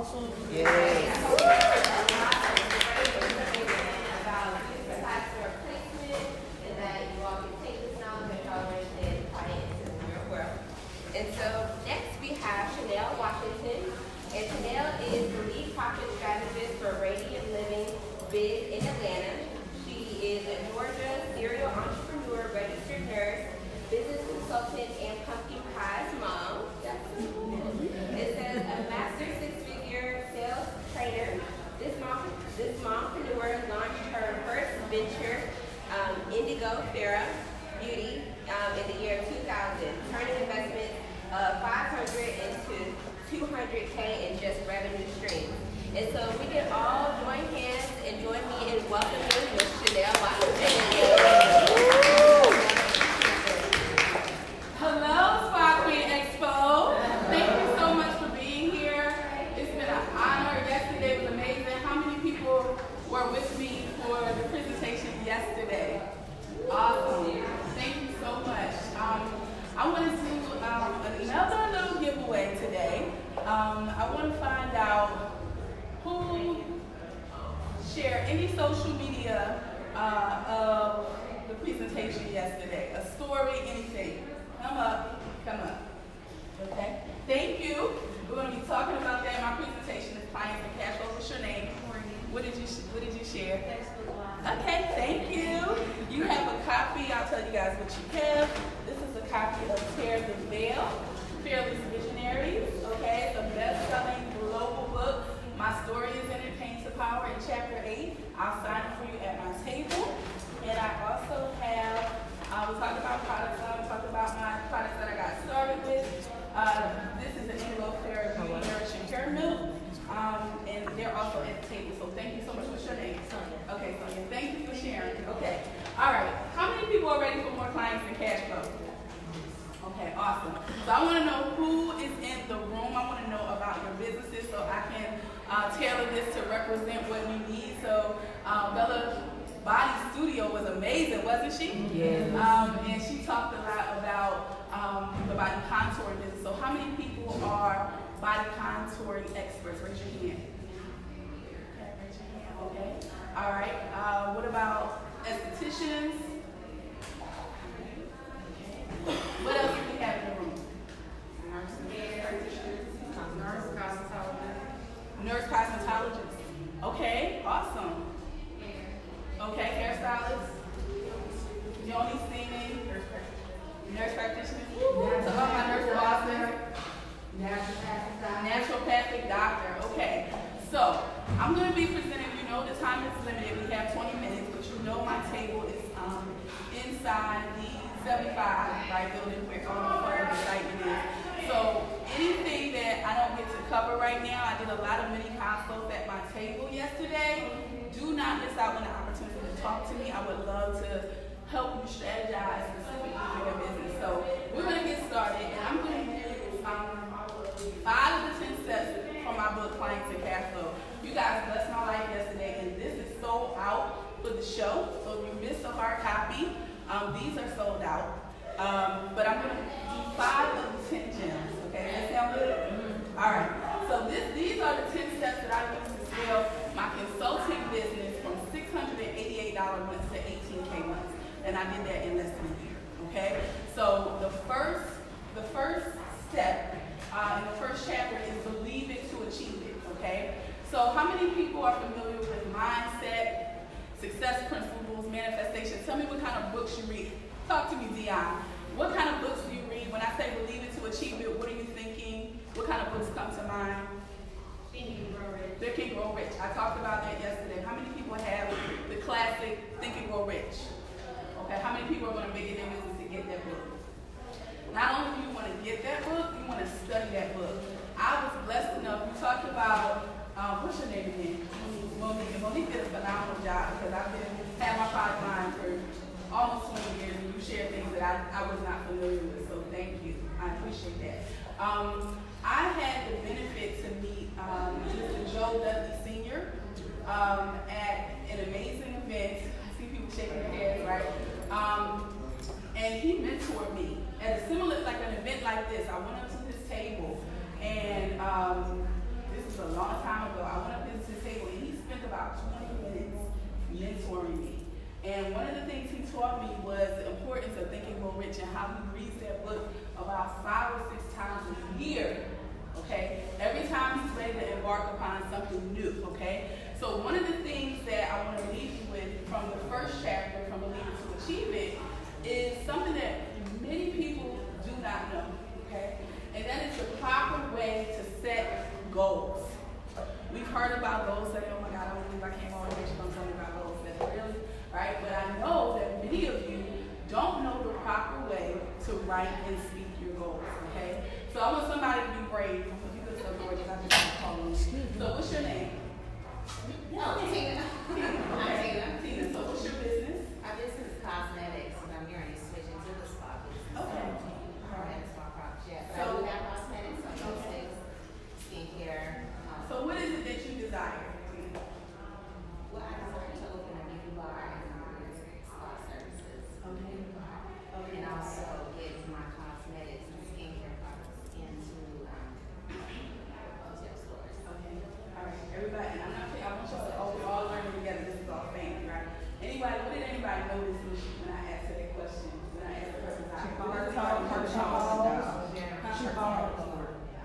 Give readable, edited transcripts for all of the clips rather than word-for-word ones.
awesome? Yes. And so next we have Chanelle Washington. And Chanelle is the lead profit strategist for Radiance Living Biz in Atlanta. She is a Georgia serial entrepreneur, registered nurse, business consultant, and pumpkin pie's mom. That's so cool. It says a master six-figure sales trainer. This mompreneur launched her first venture, Indigo Farah Beauty, in the year 2000, turning investments of 500 into 200K in just revenue streams. And so we can all join hands and join me in welcoming Ms. Chanelle Washington. Hello, Spa Queen Expo. Thank you so much for being here. It's been an honor. Yesterday was amazing. How many people were with me for the presentation yesterday? Awesome. Thank you so much. I want to do another little giveaway today. I want to find out who shared any social media of the presentation yesterday. A story, anything. Come up. Okay? Thank you. We're going to be talking about that in my presentation. It's Clients and Cashflow. What's your name? What did you share? Okay, thank you. You have a copy. I'll tell you guys what you have. This is a copy of Tear the Veil, Fearless Visionaries. Okay, it's a best-selling global book. My story is in it, Pain to Power in Chapter 8. I'll sign it for you at my table. And I also have, we talked about products. We talked about my products that I got started with. This is the Chanelle Therapy Nourishing Hair Milk. And they're also at the table. So thank you so much. What's your name? Sonia. Okay, Sonia. Thank you for sharing. Okay. All right. How many people are ready for more clients and cash flow? Okay, awesome. So I want to know who is in the room. I want to know about your businesses so I can tailor this to represent what you need. So Bella Body Studio was amazing, wasn't she? Yes. And she talked a lot about the body contouring business. So how many people are body contouring experts? Raise your hand. Okay, raise your hand. Okay. All right. What about estheticians? What else do we have in the room? Nurse cosmetologist. Okay, awesome. Okay, hairstylist. Yoni steaming. Nurse practitioner. To all my nurse bosses. Naturopathic doctor. Okay. So I'm going to be presenting. You know the time is limited. We have 20 minutes, but you know my table is inside the 75 right building where all the fun and excitement is. So anything that I don't get to cover right now, I did a lot of mini consults at my table yesterday. Do not miss out on the opportunity to talk to me. I would love to help you strategize specifically for your business. So we're going to get started, and I'm going to use 5 of the 10 steps from my book, Clients and Cashflow. You guys blessed my life yesterday, and this is sold out for the show. So if you missed a hard copy, these are sold out. But I'm going to do 5 of the 10 gems. Okay, does that sound good? All right. So these are the 10 steps that I use to scale my consulting business from $688 months to $18K months. And I did that in less than a year. Okay? So the first step in the first chapter is believe it to achieve it. Okay? So how many people are familiar with mindset, success principles, manifestation? Tell me what kind of books you read. Talk to me, Dion. What kind of books do you read? When I say believe it to achieve it, what are you thinking? What kind of books come to mind? Think and Grow Rich. Think and Grow Rich. I talked about that yesterday. How many people have the classic Think and Grow Rich? Okay, how many people are going to make it in business to get that book? Not only do you want to get that book, you want to study that book. I was blessed enough. We talked about, what's your name again? Monique. And Monique did a phenomenal job because I've had my product line for almost 20 years, and you share things that I was not familiar with, so thank you. I appreciate that. I had the benefit to meet Mr. Joe Dudley Sr. At an amazing event. I see people shaking their heads, right? And he mentored me at a similar, like an event like this. I went up to his table, and this is a long embark upon something new, okay? So one of the things that I want to leave you with from the first chapter, from Believe It to Achieve It, is something that many people do not know, okay? And that is the proper way to set goals. We've heard about goals, saying, oh my God, I don't believe I came all the way, she's going to tell me about goals. That's really, right? But I know that many of you don't know the proper way to write and speak your goals, okay? So I want somebody to be brave. You can say gorgeous, I just want to call you. So what's your name? Tina. I'm Tina. Tina, so what's your business? My business is cosmetics, and I'm going to switch into the spa business. Okay. Alright, spa products, yeah. But I So- do have cosmetics, so lipsticks, skincare. So what is it that you desire, Tina? Well, I decided to open a beauty bar and spa services. Okay. And also get my cosmetics and skincare products into hotel stores. Okay. All right. Everybody, and I want y'all to, we're all learning together. This is all family, right? Anybody, what did anybody notice when I asked her that question? When I asked the person,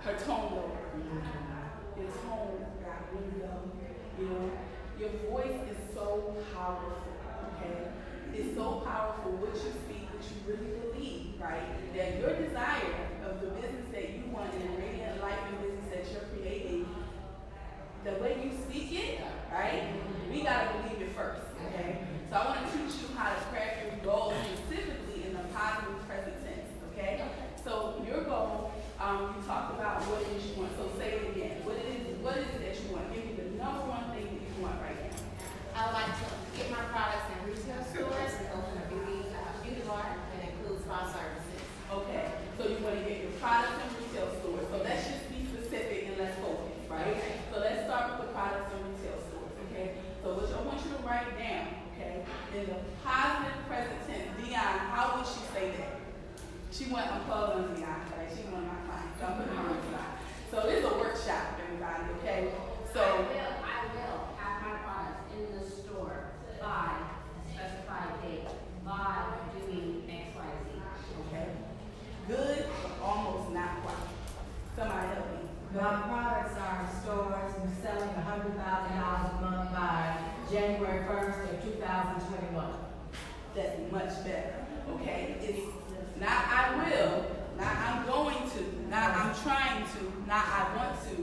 her tone lower. Your tone got really low. You know, your voice is so powerful. Okay, it's so powerful what you speak, what you really believe, right? That your desire of the business that you want in the radiant life and business that you're creating, the way you speak it, right? We gotta believe it first. Okay, so I want to teach you how to craft your goals specifically in the positive present tense. Okay, so your goal, you talked about what it is you want. So say it again. What is it that you want? Give me the number one thing that you want right now. I would like to get my products in retail stores and open a beauty bar that includes spa services. Okay, so you want to get your products in retail stores. So let's just be specific and let's focus, right? Okay. So let's start with the products in retail stores, okay? So what I want you to write down, okay, in the positive present tense. Dion, how would she say that? She went, I'm calling on Dion, right? She's one of my clients, so I'm putting her on the side. So this is a workshop, everybody, okay? So I will have my products in the store by a specified date, by doing X, Y, Z. okay, good, but almost not quite. Somebody help me. My products are in stores and selling $100,000 a month by January 1st of 2021. That's much better, okay? It's not I will, not I'm going to, not I'm trying to, not I want to.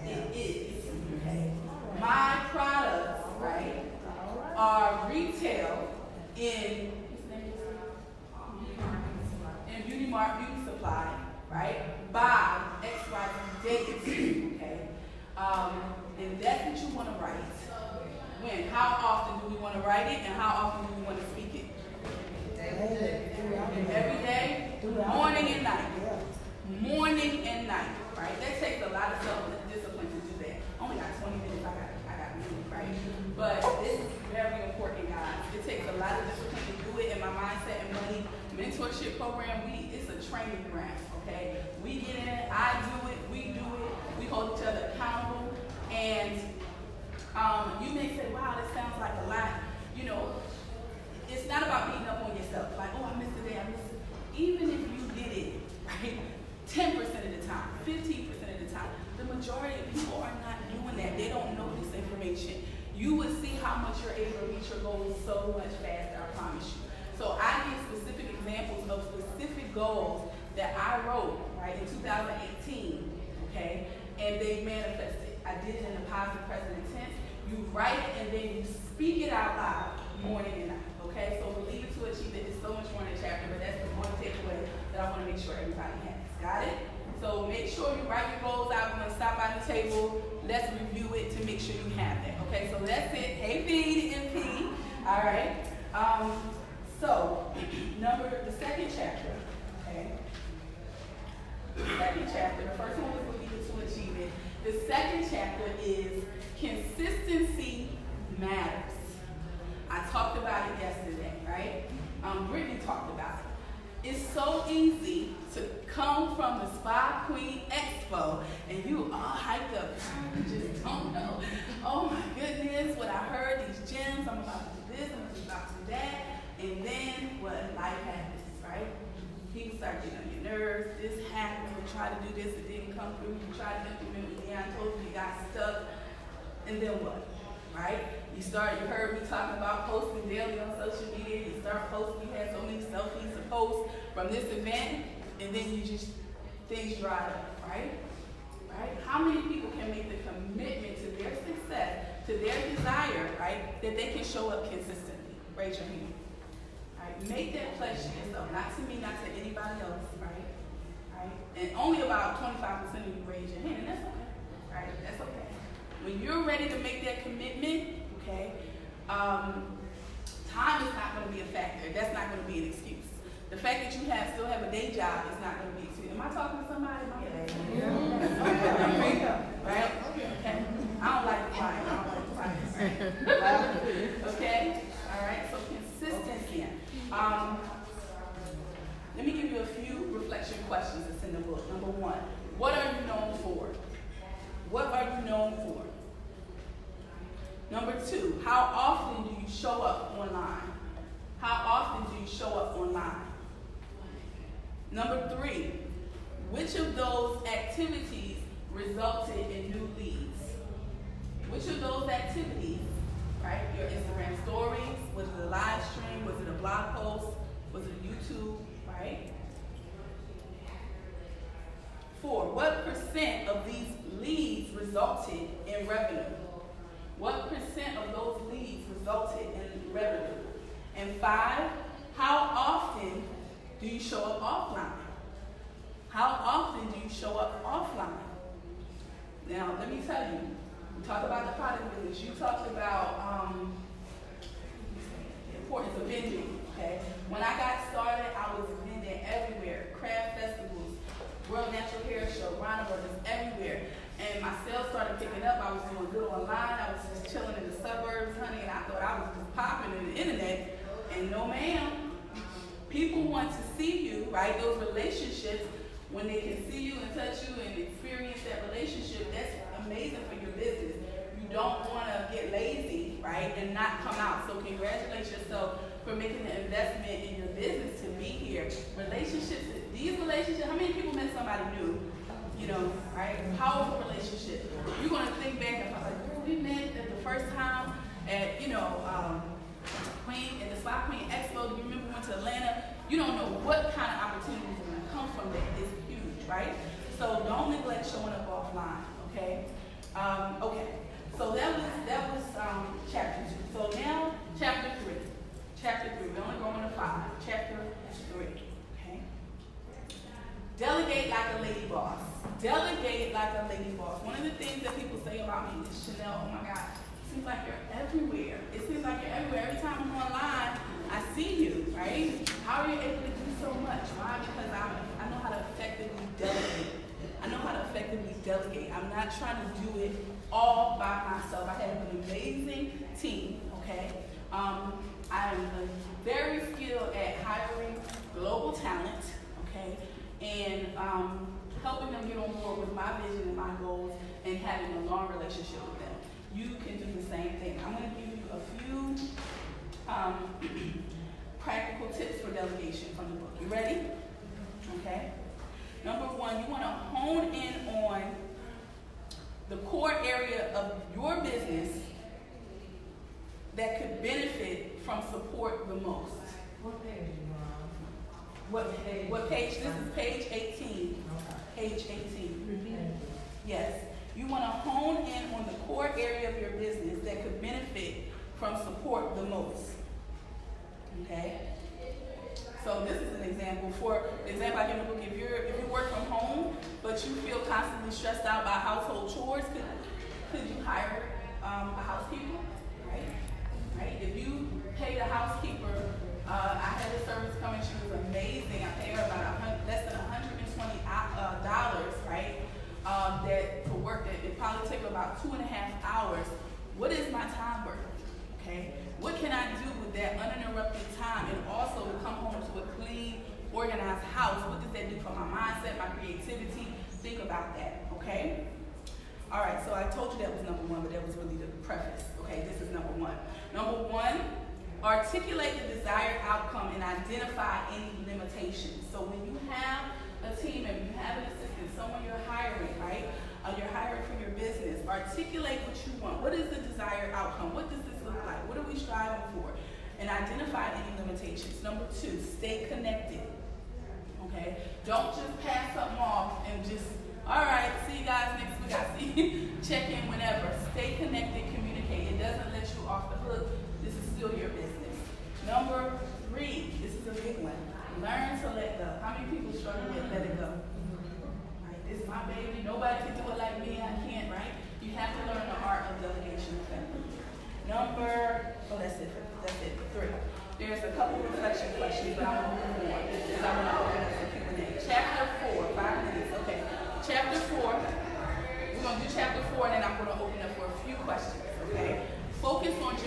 It is, okay? My products, right, are retail in beauty supply, right? By X, Y, Z date, okay? And that's what you want to write. When? How often do we want to write it, and how often do we want to speak it? Every day, morning and night. Morning and night, right? That takes a lot of self-discipline to do that. Only got 20 minutes, I got minutes, right? But this is very important, guys. It takes a lot of discipline to do it in my mindset and money mentorship program. It's a training ground, okay? We get in it, I do it, we do it, we hold each other accountable, and you may say, wow, that sounds like a lot. You know, it's not about beating up on yourself, like, oh, I missed a day, I missed it. Even if you did it, right, 10% of the time, 15% of the time, the majority of people are not doing that. They don't know this information. You would see how much you're able to reach your goals so much faster, I promise you. So I give specific examples of specific goals that I wrote, right, in 2018, okay, and they manifested. I did it in the positive present tense. You write it and then you speak it out loud, morning and night, okay? So Believe It to Achieve It is so much more in the chapter, but that's the one takeaway that I want to make sure everybody has. Got it? So make sure you write your goals out. We're going to stop by the table. Let's review it to make sure you have that, okay? So that's it. Hey, P to MP. All right. So, the second chapter, okay? The second chapter, the first one was Believe It to Achieve It. The second chapter is Consistency Matters. I talked about it yesterday, right? Brittany talked about it. It's so easy to come from the Spa Queen Expo and you all hyped up. You just don't know. Oh my goodness, what I heard, these gems, I'm about to do this, I'm about to do that. And then what? Life happens, right? People start getting on your nerves. This happened. You try to do this, it didn't come through. You tried to implement what Leon told you, you got stuck. And then what? Right? You heard me talking about posting daily on social media. You start posting, you had so many selfies to post from this event, and then things dry up, right? Right? How many people can make the commitment to their success, to their desire, right, that they can show up consistently? Raise your hand. All right? Make that pledge to yourself, not to me, not to anybody else, right? Right? And only about 25% of you raise your hand, and that's okay, right? That's okay. When you're ready to make that commitment, okay, time is not going to be a factor. That's not going to be an excuse. The fact that you still have a day job is not going to be an excuse. Am I talking to somebody? Right? Okay. I don't like quiet. Okay? All right? So consistency. Let me give you a few reflection questions that's in the book. Number one, what are you known for? What are you known for? Number two, how often do you show up online? How often do you show up online? Number three, which of those activities resulted in new leads? Which of those activities, right? Your Instagram stories, was it a live stream, was it a blog post, was it YouTube, right? 4, what percent of these leads resulted in revenue? What percent of those leads resulted in revenue? And 5, how often do you show up offline? How often do you show up offline? Now, let me tell you, we talked about the product business. You talked about the importance of vending, okay? When I got started, I was vending everywhere. Craft festivals, World Natural Hair Show, Rhino Brothers, everywhere. And my sales started picking up. I was doing good online. I was just chilling in the suburbs, honey, and I thought I was just popping in the internet. And no, ma'am. People want to see you, right? Those relationships, when they can see you and touch you and experience that relationship, that's amazing for your business. You don't want to get lazy, right, and not come out. So congratulate yourself for making the investment in your business to be here. Relationships, these relationships, how many people met somebody new? You know, right? Powerful relationship. You're going to think back and like, girl, we met at the first time at, at the Spot Queen Expo. Do you remember we went to Atlanta? You don't know what kind of opportunities are going to come from that. It's huge, right? So don't neglect showing up offline, okay? Okay. So that was chapter 2. So now chapter 3. Chapter 3. We're only going to 5. Chapter 3. Okay. Delegate like a lady boss. Delegate like a lady boss. One of the things that people say about me is, Chanelle, oh my God, it seems like you're everywhere. It seems like you're everywhere. Every time I'm online, I see you, right? How are you able to do so much? Why? Because I know how to effectively delegate. I know how to effectively delegate. I'm not trying to do it all by myself. I have an amazing team, okay? I am very skilled at hiring global talent, okay? And helping them get on board with my vision and my goals and having a long relationship with them. You can do the same thing. I'm going to give you a few practical tips for delegation from the book. You ready? Okay. Number 1, you want to hone in on the core area of your business that could benefit from support the most. What page are you on? What page? This is page 18. Page 18. Yes. You want to hone in on the core area of your business that could benefit from support the most. Okay? So this is an example. For example, I give a book, if you work from home, but you feel constantly stressed out by household chores, could you hire a housekeeper? Right? If you pay the housekeeper, I had a service coming, she was amazing. I paid her about less than $120, right? That for work that it probably take about 2.5 hours. What is my time worth? Okay? What can I do with that uninterrupted time and also to come home to a clean, organized house? What does that do for my mindset, my creativity? Think about that, okay? All right, so I told you that was number 1, but that was really the preface. Okay, this is number 1. Number 1, articulate the desired outcome and identify any limitations. So when you have a team and you have an assistant, someone you're hiring, right? You're hiring for your business. Articulate what you want. What is the desired outcome? What does this look like? What are we striving for? And identify any limitations. Number 2, stay connected. Okay? Don't just pass something off and just, all right, see you guys next week. I see. Check in whenever. Stay connected, communicate. It doesn't let you off the hook. This is still your business. Number 3, this is a big one. Learn to let go. How many people struggle with let it go? Right? This is my baby. Nobody can do it like me. I can't, right? You have to learn the art of delegation effectively. That's it. 3. There's a couple reflection questions, but I'm going to move on because I want to open up for Q&A. Chapter 4, 5 minutes. Okay. Chapter 4. We're going to do chapter 4, and then I'm going to open up for a few questions. Okay. Focus on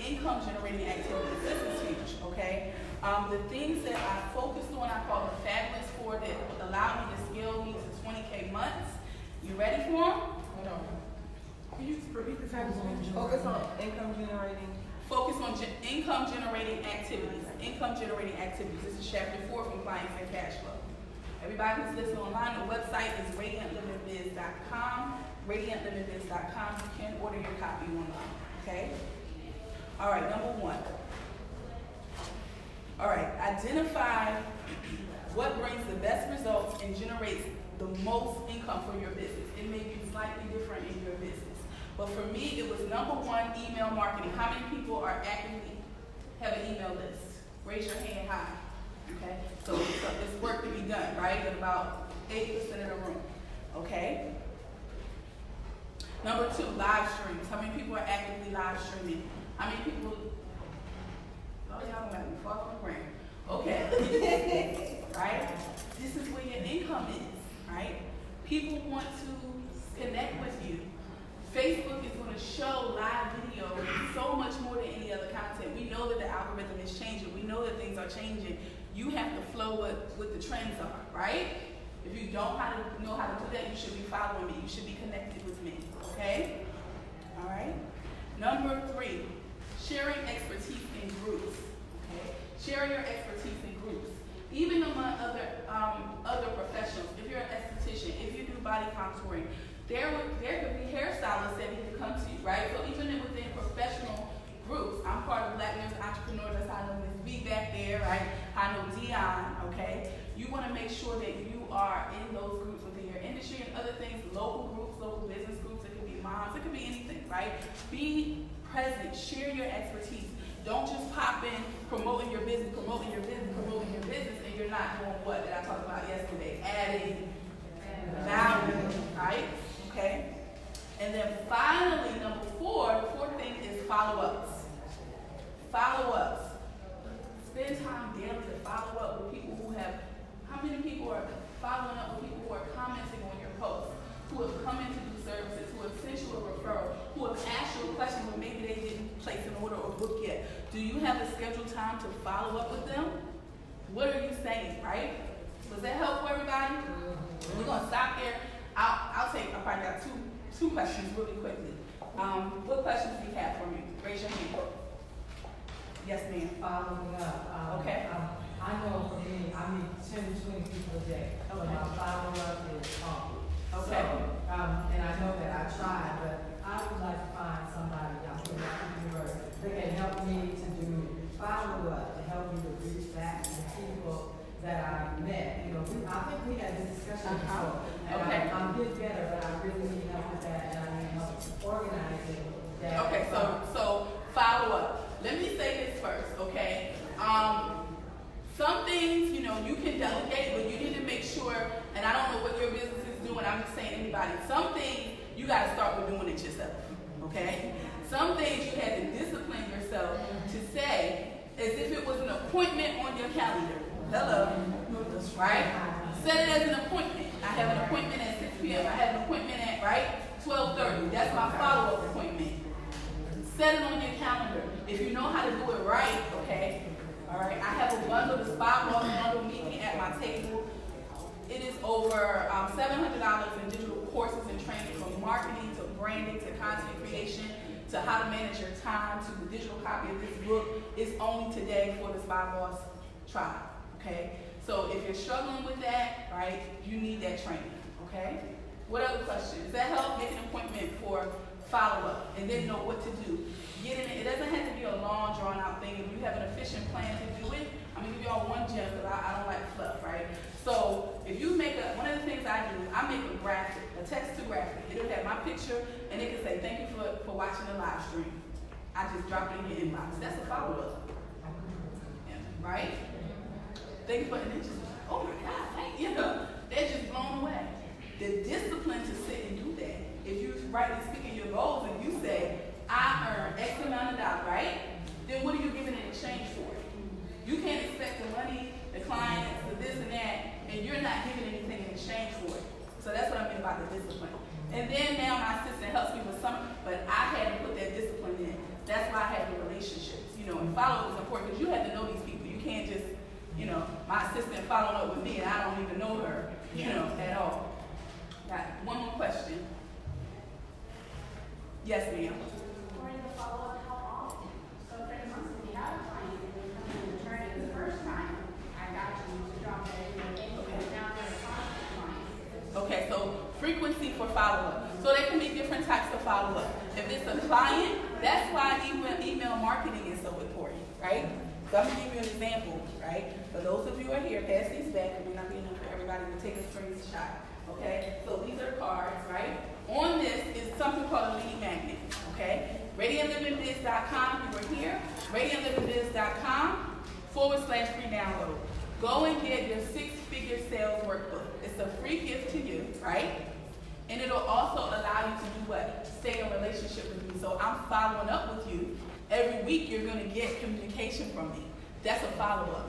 income-generating activities. This is huge. Okay. The things that I focused on, I call the fabulous 4 that allow me to scale me to 20K months. You ready for them? Hold on. Can you repeat the title? Focus on income-generating. Focus on income-generating activities. Income-generating activities. This is chapter 4 from Clients and Cashflow. Everybody who's listening online, the website is radiantlivingbiz.com. Radiantlivingbiz.com. You can order your copy online. Okay? All right, number 1. All right, identify what brings the best results and generates the most income for your business. It may be slightly different in your business. But for me, it was number 1, email marketing. How many people are actively have an email list? Raise your hand high. Okay? So it's work to be done, right? At about 80% of the room. Okay? Number 2, live streams. How many people are actively live streaming? How many people? Oh, y'all got me far from the ground. Okay. Right? This is where your income is, right? People want to connect with you. Facebook is going to show live video so much more than any other content. We know that the algorithm is changing. We know that things are changing. You have to flow what the trends are, right? If you don't know how to do that, you should be following me. You should be connected with me, okay? All right? Number 3, sharing expertise in groups, okay? Sharing your expertise in groups. Even among other professionals, if you're an esthetician, if you do body contouring, there could be hairstylists that need to come to you, right? So even within professional groups, I'm part of Black Women's Entrepreneurs, that's how I know Ms. B back there, right? I know Dion, okay? You want to make sure that you are in those groups within your industry and other things, local groups, local business groups, it could be moms, it could be anything, right? Be present, share your expertise. Don't just pop in promoting your business, and you're not doing what that I talked about yesterday, adding value, right? Okay? And then finally, number 4, the 4th thing is follow-ups. Follow-ups. Spend time daily to follow up with people who have, how many people are following up with people who are commenting on your posts, who have come in to do services, who have sent you a referral, who have asked you a question but maybe they didn't place an order or book yet. Do you have a scheduled time to follow up with them? What are you saying, right? Does that help for everybody? We're going to stop there. I probably got two questions really quickly. What questions do you have for me? Raise your hand. Yes, ma'am. Following up. Okay. I know for me, I meet 10 to 20 people a day. So Okay. my follow-up is on. Okay. So, and I know that I tried, but I would like to find somebody out there that can help me to do follow-up, to help me to reach back to people that I met. You know, I think we had this discussion before. And Okay. I'm getting better, but I really need help with that, and I need help organizing that. Okay, so follow up. Let me say this first, okay? Some things, you can delegate, but you need to make sure, and I don't know what your business is doing, I'm just saying anybody, some things you gotta start with doing it yourself, okay? Some things you had to discipline yourself to say as if it was an appointment on your calendar. Hello, right? Set it as an appointment. I have an appointment at 6 p.m. I have an appointment at, 12:30. That's my follow-up appointment. Set it on your calendar. If you know how to do it right, okay? All right, I have a bundle, the Spa Boss bundle, meet me at my table. It is over $700 in digital courses and training from marketing to branding to content creation to how to manage your time to the digital copy of this book. It's only today for the Spa Boss tribe, okay? So if you're struggling with that, right, you need that training, okay? What other questions? Does that help? Make an appointment for follow-up and then know what to do. Get in it. It doesn't have to be a long, drawn-out thing. If you have an efficient plan to do it, I'm going to give y'all one gem because I don't like fluff, right? So if you make one of the things I do, I make a graphic, a text to graphic. It'll have my picture and it can say, thank you for watching the live stream. I just dropped it in your inbox. That's a follow-up. Yeah, right? Thank you for, and it's just, oh my God, thank you. They're just blown away. The discipline to sit and do that. If you rightly speaking your goals and you say, I earn X amount of dollars, right? Then what are you giving in exchange for? You can't expect the money, the clients, the this and that, and you're not giving anything in exchange for it. So that's what I mean by the discipline. And then now my assistant helps me with some, but I had to put that discipline in. That's why I have the relationships, and follow is important because you have to know these people. You can't just, my assistant following up with me and I don't even know her, at all. Got one more question. Yes, ma'am. For the follow-up, how often? So for instance, if you have a client and you come in and turn it the first time, I got you to drop that in your income down to the client. Okay, so frequency for follow-up. So there can be different types of follow-up. If it's a client, that's why email marketing is so important, right? So I'm going to give you an example, right? For those of you who are here, pass these back. It may not be enough for everybody to take a screenshot, okay? So these are cards, right? On this is something called a lead magnet, okay? RadiantLivingBiz.com, if you were here, RadiantLivingBiz.com/free download. Go and get your 6-figure sales workbook. It's a free gift to you, right? And it'll also allow you to do what? Stay in a relationship with me. So I'm following up with you. Every week you're going to get communication from me. That's a follow-up,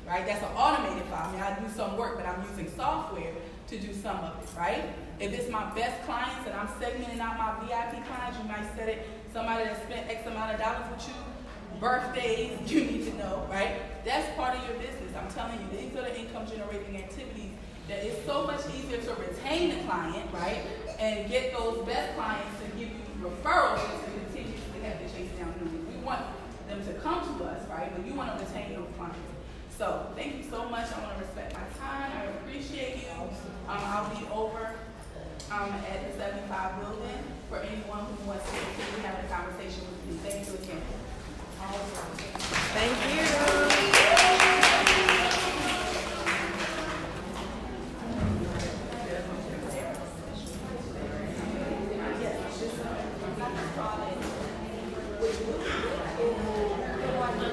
right? That's an automated follow-up. I mean, I do some work, but I'm using software to do some of it, right? If it's my best clients and I'm segmenting out my VIP clients, you might set it, somebody that spent X amount of dollars with you, birthdays, you need to know, right? That's part of your business. I'm telling you, these are the income generating activities that it's so much easier to retain the client, right? And get those best clients to give you referrals to continue to have to chase down new ones. We want them to come to us, right? But you want to retain those clients. So thank you so much. I want to respect my time. I appreciate you. I'll be over at the 75 building for anyone who wants to continue having a conversation with me. Thank you again. Thank you.